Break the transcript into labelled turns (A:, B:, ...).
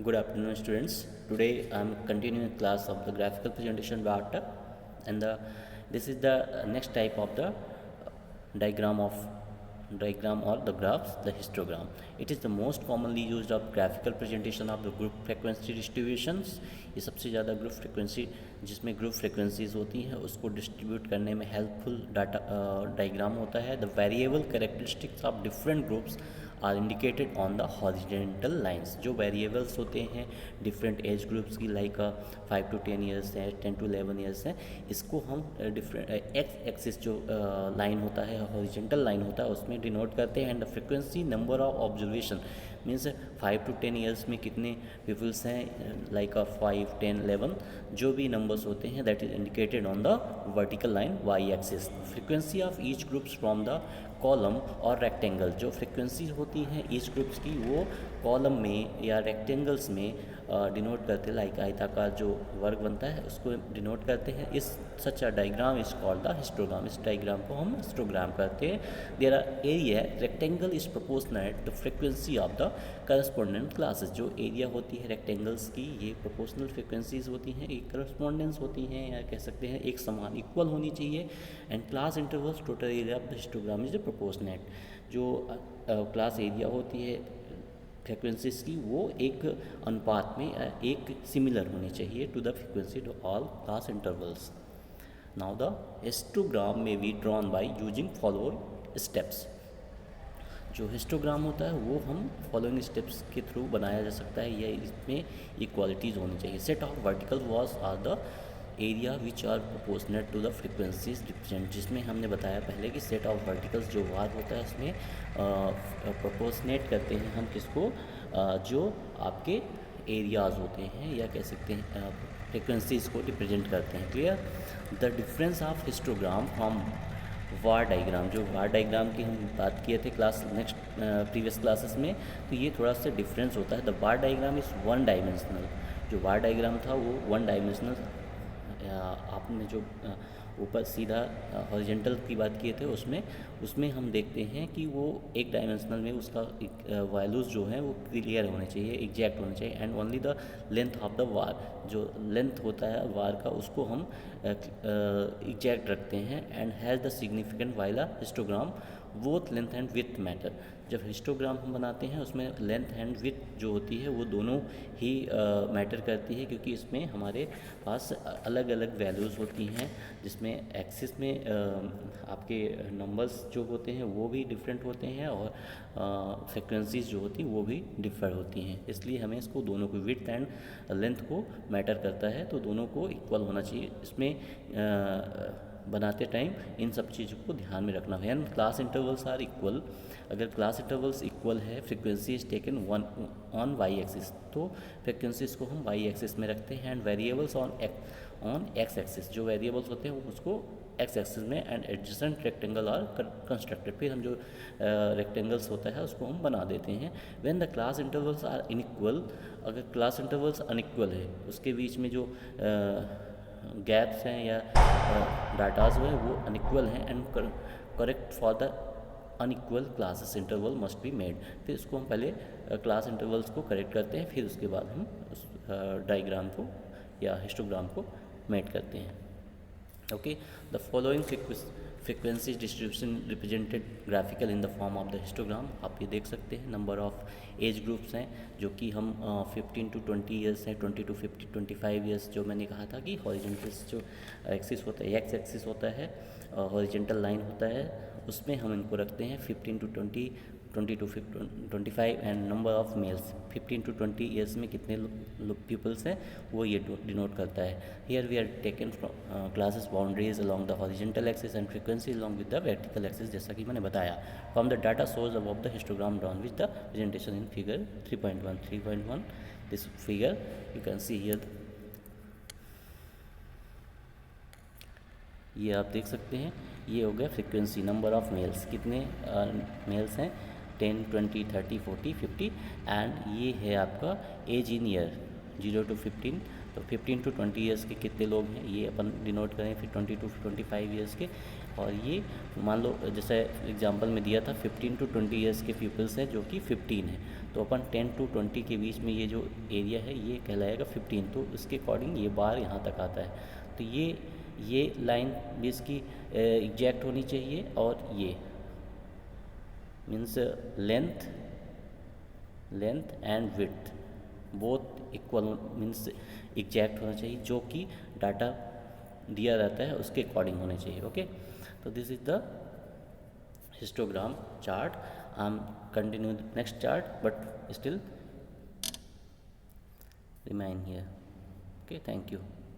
A: Good afternoon, students. Today I am continuing class of the graphical presentation part, and this is the next type of the diagram of diagram or the graphs, the histogram. It is the most commonly used of graphical presentation of the group frequency distributions. ये सबसे ज़्यादा group frequency जिसमें group frequencies होती हैं उसको distribute करने में helpful data diagram होता है. The variable characteristics of different groups are indicated on the horizontal lines. जो वेरिएबल्स होते हैं डिफरेंट एज ग्रुप्स की, लाइक 5 to 10 ईयर्स है, 10 to 11 ईयर्स है, इसको हम डिफरेंट एक्स एक्सिस जो लाइन होता है, हॉरिजेंटल लाइन होता है, उसमें डिनोट करते हैं. And the frequency number of observation means 5 to 10 years में कितने पीपल्स हैं, लाइक 5, 10, 11 जो भी नंबर्स होते हैं, that is indicated on the vertical line y axis. Frequency of each groups from the column और रेक्टेंगल. जो फ्रिक्वेंसी होती हैं ईच ग्रुप्स की वो कॉलम में या रेक्टेंगल्स में डिनोट करते हैं, लाइक आयताकार जो वर्ग बनता है उसको डिनोट करते हैं. इस such a diagram is called the histogram. इस डायग्राम को हम हिस्टोग्राम करते हैं. There are area rectangle is proportional to frequency of the correspondent classes. जो एरिया होती है रेक्टेंगल्स की ये प्रोपोर्शनल फ्रिक्वेंसीज होती हैं, एक करस्पॉन्डेंस होती हैं, या कह सकते हैं एक समान इक्वल होनी चाहिए. And class intervals total area of the histogram is proportionate. जो क्लास एरिया होती है फ्रिक्वेंसीज की वो एक अनुपात में एक सिमिलर होनी चाहिए to the frequency to all class intervals. Now the histogram may be drawn by using following steps. जो हिस्टोग्राम होता है वो हम फॉलोइंग स्टेप्स के थ्रू बनाया जा सकता है. यह इसमें इक्वालिटीज़ होनी चाहिए. Set of vertical walls are the area which are proportionate to the frequencies represent. जिसमें हमने बताया पहले कि सेट ऑफ वर्टिकल्स जो वार होता है उसमें प्रोपोर्शनेट करते हैं हम किसको, जो आपके एरियाज़ होते हैं या कह सकते हैं फ्रिक्वेंसीज को रिप्रेजेंट करते हैं. Clear. The difference of histogram from war diagram. जो वार डायग्राम की हम बात किए थे प्रीवियस क्लासेस में, तो ये थोड़ा सा डिफरेंस होता है. The war diagram is one dimensional. जो वार डायग्राम था वो वन डायमेंशनल. आपने जो ऊपर सीधा हॉरिजेंटल की बात किए थे उसमें हम देखते हैं कि वो एक डायमेंशनल में उसका वैल्यूज़ जो हैं वो क्लियर होने चाहिए, एग्जैक्ट होने चाहिए. And only the length of the war, जो लेंथ होता है वार का उसको हम एग्जैक्ट रखते हैं. And has the significant while histogram both length and width matter. जब हिस्टोग्राम हम बनाते हैं उसमें लेंथ एंड विड्थ जो होती है वो दोनों ही मैटर करती है, क्योंकि इसमें हमारे पास अलग अलग वैल्यूज़ होती हैं. जिसमें एक्सिस में आपके नंबर्स जो होते हैं वो भी डिफरेंट होते हैं और फ्रिक्वेंसीज जो होती हैं वो भी डिफर होती हैं. इसलिए हमें इसको दोनों को विड्थ एंड लेंथ को मैटर करता है, तो दोनों को इक्वल होना चाहिए. इसमें बनाते टाइम इन सब चीज़ों को ध्यान में रखना है. And class intervals are equal. अगर क्लास इंटरवल्स इक्वल है, frequency is taken one on y axis, तो फ्रिक्वेंसीज को हम वाई एक्सिस में रखते हैं. And variables on x axis. जो वेरिएबल्स होते हैं वो उसको एक्स एक्सिस में. And adjacent rectangle are constructed. फिर हम जो रेक्टेंगल्स होता है उसको हम बना देते हैं. When the class intervals are inequal. अगर क्लास इंटरवल्स अनइक्वल है, उसके बीच में जो गैप्स हैं या डाटाज हैं वो अनइक्वल हैं, and correct for the unequal classes interval must be made. फिर इसको हम पहले क्लास इंटरवल्स को करेक्ट करते हैं, फिर उसके बाद हम उस डायग्राम को या हिस्टोग्राम को मेड करते हैं. Okay. The following frequency distribution represented graphical in the form of the histogram. आप ये देख सकते हैं नंबर ऑफ एज ग्रुप्स हैं जो कि हम 15 to 20 ईयर्स हैं, 20 to 50, 25 ईयर्स. जो मैंने कहा था कि हॉरिजेंटल जो एक्सिस होता है, एक्स एक्सिस होता है, हॉरिजेंटल लाइन होता है, उसमें हम इनको रखते हैं 15 to 20, 20 to 25. And number of males 15 to 20 years में कितने पीपल्स हैं वो ये डिनोट करता है. Here we are taken from classes boundaries along the horizontal axis and frequency along with the vertical axis, जैसा कि मैंने बताया. From the data source above the histogram drawn with the presentation in figure 3.1. This figure you can see here. ये आप देख सकते हैं, ये हो गया फ्रिक्वेंसी. नंबर ऑफ मेल्स, कितने मेल्स हैं, 10, 20, 30, 40, 50. एंड ये है आपका एज इन ईयर 0 to 15. तो 15 to 20 ईयर्स के कितने लोग हैं ये अपन डिनोट करें. फिर 20 to 25 ईयर्स के, और ये मान लो जैसे एग्जांपल में दिया था 15 to 20 ईयर्स के पीपल्स हैं जो कि 15 है, तो अपन 10 to 20 के बीच में ये जो एरिया है ये कहलाएगा 15, तो इसके अकॉर्डिंग ये बार यहाँ तक आता है। तो ये लाइन भी इसकी एग्जैक्ट होनी चाहिए, और ये means length and width both equal means exact होना चाहिए, जो कि डाटा दिया रहता है उसके अकॉर्डिंग होने चाहिए। ओके, तो this is the histogram chart. I'm continuing the next chart, but still remain here. Okay, thank you.